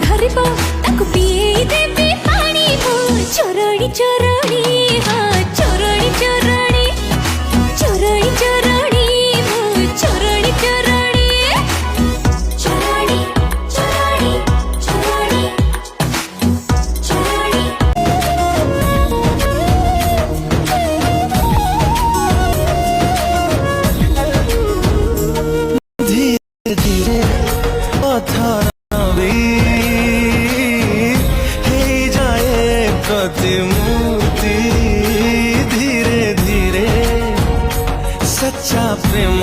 धरिबो ताकु पिए देबी पानी हो चोरणी चोरणी हाँ चोरणी चोरणी चोरणी चोरणी हो चोरणी चोरणी चोरणी चोरणी चोरणी चोरणी धीरे धीरे प्रतिमूर्ति धीरे धीरे सच्चा प्रेम